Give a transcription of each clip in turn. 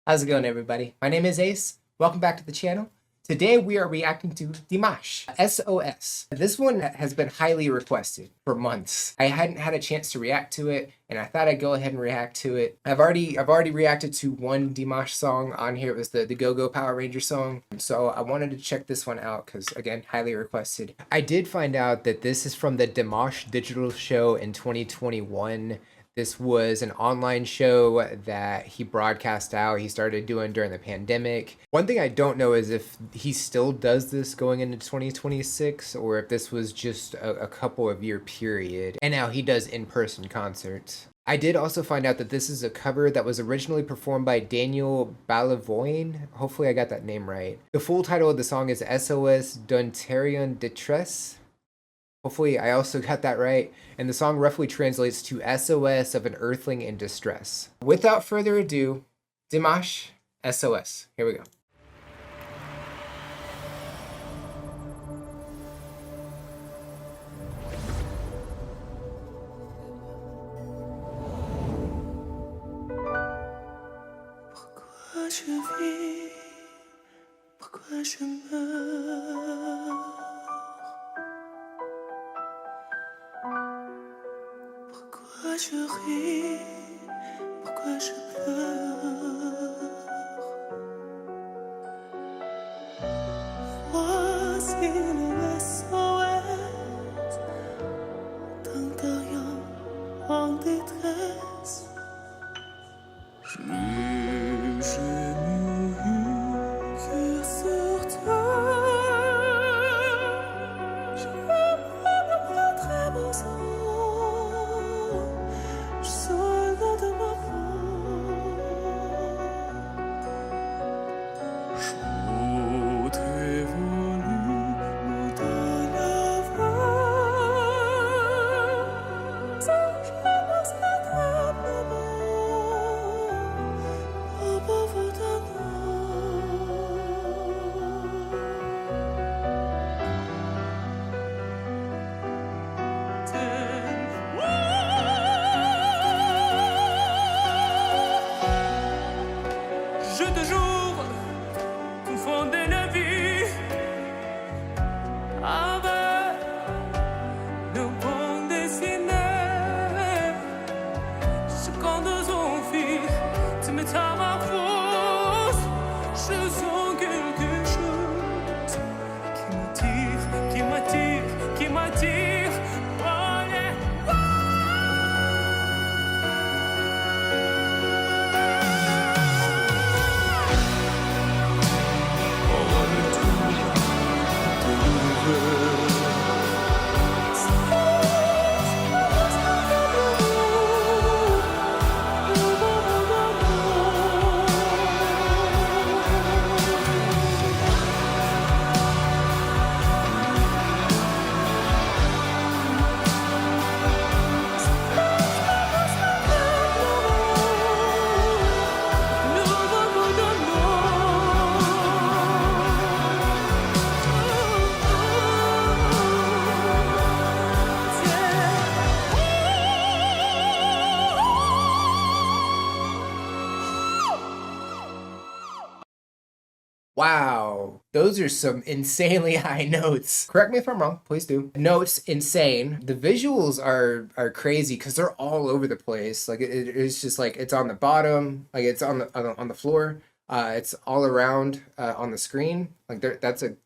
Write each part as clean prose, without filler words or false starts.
How's it going, everybody? My name is Ace. Welcome back to the channel. Today we are reacting to Dimash, S.O.S. This one has been highly requested for months. I hadn't had a chance to react to it, and I thought I'd go ahead and react to it. I've already reacted to one Dimash song on here. It was the Go-Go Power Ranger song. So I wanted to check this one out because, again, highly requested. I did find out that this is from the Dimash digital show in 2021. This was an online show that he broadcast out. He started doing during the pandemic. One thing I don't know is if he still does this going into 2026 or if this was just a couple of year period. And now he does in-person concerts. I did also find out that this is a cover that was originally performed by Daniel Balavoine. Hopefully I got that name right. The full title of the song is S.O.S. D'un Terrien Détresse. Hopefully I also got that right, and the song roughly translates to SOS of an earthling in distress. Without further ado, Dimash, SOS. Here we go. Pourquoi je vis? Pourquoi je meurs? Pourquoi je ris? Pourquoi je pleure? Voici le S.O.S. d'un terrien en détresse. Plus j'ai mouru que sur toi, je me prendrai mon sang. Je toujours confondais la vie avec le bon dessiné. Ce quand nous on fit, tu métamorphoses. Je sens quelque chose qui m'attire. Oh yeah. Wow, those are some insanely high notes. Correct me if I'm wrong, please do. Notes, insane. The visuals are crazy because they're all over the place. Like it's just like it's on the bottom, like it's on the floor. It's all around on the screen. Like that's a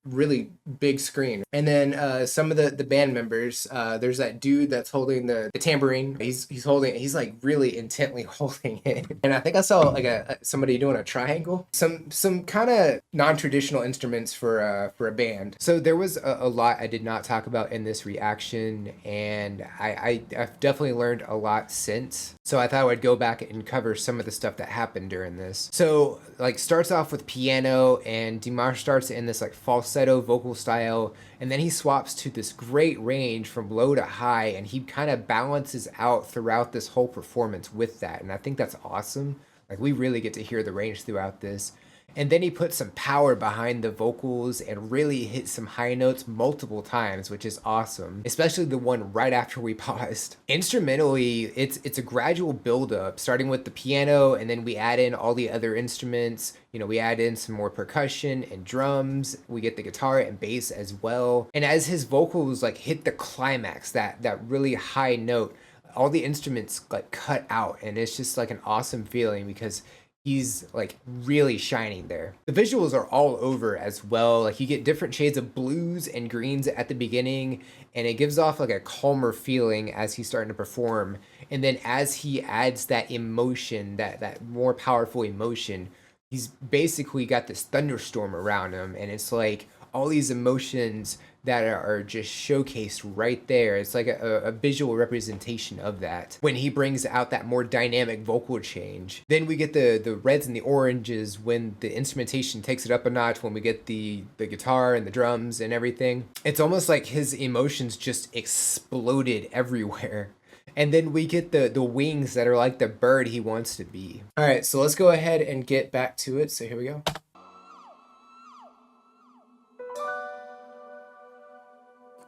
really big screen. And then some of the band members, there's that dude that's holding the tambourine. He's holding it. He's like really intently holding it. And I think I saw like somebody doing a triangle. Some kind of non-traditional instruments for a band. So there was a lot I did not talk about in this reaction, and I've definitely learned a lot since. So I thought I would go back and cover some of the stuff that happened during this. So like starts off with piano, and Dimash starts in this like falsetto vocal style, and then he swaps to this great range from low to high, and he kind of balances out throughout this whole performance with that, and I think that's awesome. Like we really get to hear the range throughout this. And then he put some power behind the vocals and really hit some high notes multiple times, which is awesome, especially the one right after we paused. Instrumentally, it's a gradual buildup, starting with the piano, and then we add in all the other instruments. You know, we add in some more percussion and drums. We get the guitar and bass as well. And as his vocals like hit the climax, that really high note, all the instruments like cut out, and it's just like an awesome feeling because he's like really shining there. The visuals are all over as well. Like you get different shades of blues and greens at the beginning, and it gives off like a calmer feeling as he's starting to perform. And then as he adds that emotion, that more powerful emotion, he's basically got this thunderstorm around him, and it's like all these emotions that are just showcased right there. It's like a visual representation of that when he brings out that more dynamic vocal change. Then we get the reds and the oranges when the instrumentation takes it up a notch, when we get the guitar and the drums and everything. It's almost like his emotions just exploded everywhere. And then we get the wings that are like the bird he wants to be. All right, so let's go ahead and get back to it. So here we go.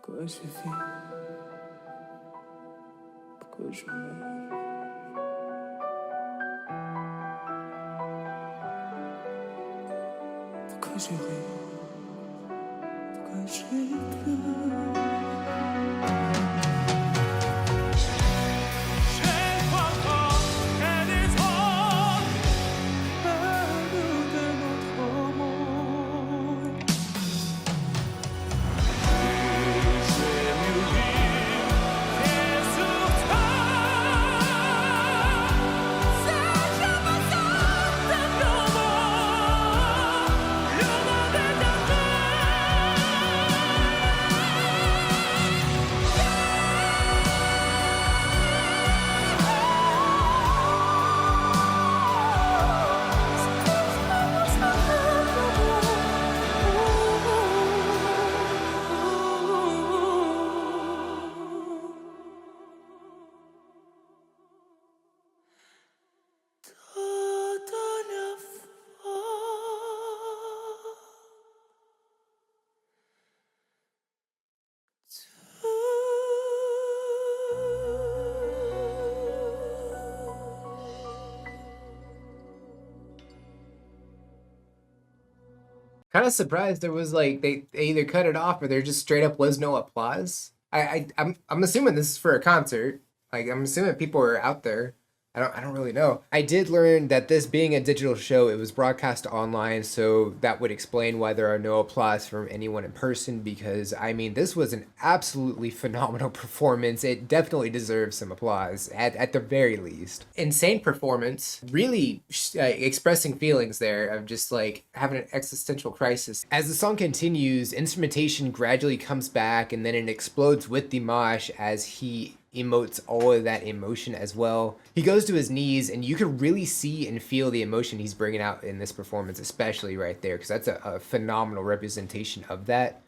Pourquoi je vis? Pourquoi je meurs? Pourquoi je ris? Pourquoi je pleure? Kind of surprised there was like they either cut it off or there just straight up was no applause. I'm assuming this is for a concert. Like I'm assuming people are out there. I don't really know. I did learn that this being a digital show, it was broadcast online, so that would explain why there are no applause from anyone in person, because I mean this was an absolutely phenomenal performance. It definitely deserves some applause at the very least. Insane performance, really expressing feelings there of just like having an existential crisis. As the song continues, instrumentation gradually comes back and then it explodes with Dimash as he emotes all of that emotion as well. He goes to his knees and you can really see and feel the emotion he's bringing out in this performance, especially right there, because that's a phenomenal representation of that.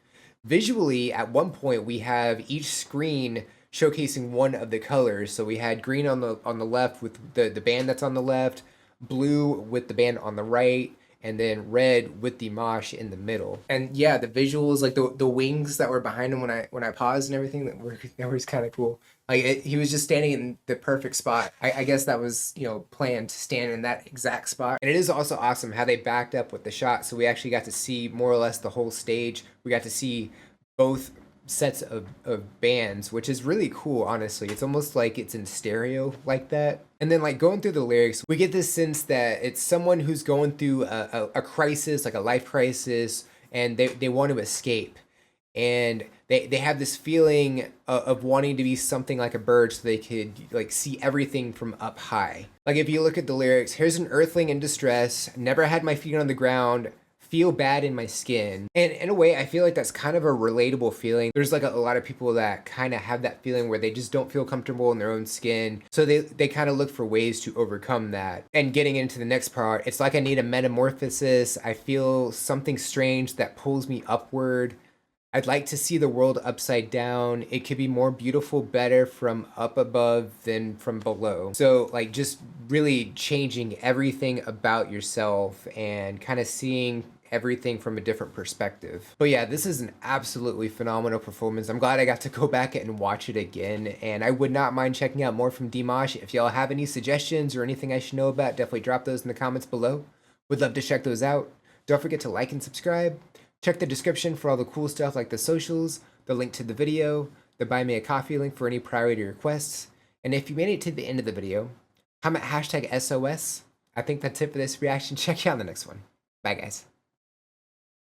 Visually, at one point we have each screen showcasing one of the colors. So we had green on the left with the band that's on the left, blue with the band on the right, and then red with Dimash in the middle. And yeah, the visuals, like the wings that were behind him when I paused and everything, that was kind of cool. Like he was just standing in the perfect spot. I guess that was, you know, planned to stand in that exact spot. And it is also awesome how they backed up with the shot, so we actually got to see more or less the whole stage. We got to see both sets of bands, which is really cool, honestly. It's almost like it's in stereo like that. And then like going through the lyrics, we get this sense that it's someone who's going through a crisis, like a life crisis, and they want to escape. And they have this feeling of wanting to be something like a bird so they could like see everything from up high. Like if you look at the lyrics, here's an earthling in distress, never had my feet on the ground, feel bad in my skin. And in a way, I feel like that's kind of a relatable feeling. There's like a lot of people that kind of have that feeling where they just don't feel comfortable in their own skin. So they kind of look for ways to overcome that. And getting into the next part, it's like I need a metamorphosis. I feel something strange that pulls me upward. I'd like to see the world upside down. It could be more beautiful, better from up above than from below. So like just really changing everything about yourself and kind of seeing everything from a different perspective. But yeah, this is an absolutely phenomenal performance. I'm glad I got to go back and watch it again, and I would not mind checking out more from Dimash. If y'all have any suggestions or anything I should know about, definitely drop those in the comments below. Would love to check those out. Don't forget to like and subscribe. Check the description for all the cool stuff like the socials, the link to the video, the buy me a coffee link for any priority requests. And if you made it to the end of the video, comment hashtag S.O.S. I think that's it for this reaction. Check you out on the next one. Bye guys.